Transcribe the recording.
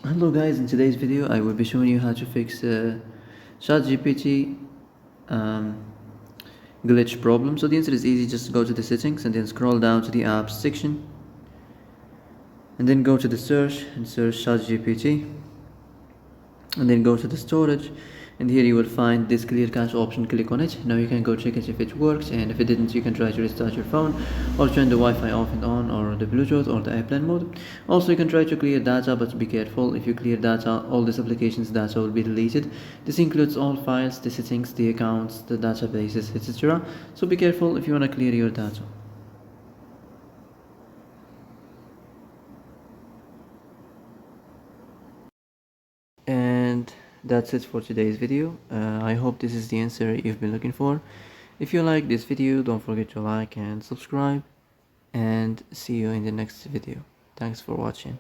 Hello guys, in today's video I will be showing you how to fix Chatgpt um, glitch problem. So the answer is easy, just go to the settings and then scroll down to the apps section and then go to the search and search Chatgpt and then go to the storage, and here you will find this clear cache option. Click on it. Now you can go check it if it works, and if it didn't you can try to restart your phone or turn the Wi-Fi off and on, or the Bluetooth or the airplane mode. Also you can try to clear data, but be careful. If you clear data, all these applications data will be deleted. This includes all files, the settings, the accounts, the databases, etc. So be careful if you want to clear your data. And that's it for today's video. I hope this is the answer you've been looking for. If you like this video, don't forget to like and subscribe, and see you in the next video. Thanks for watching.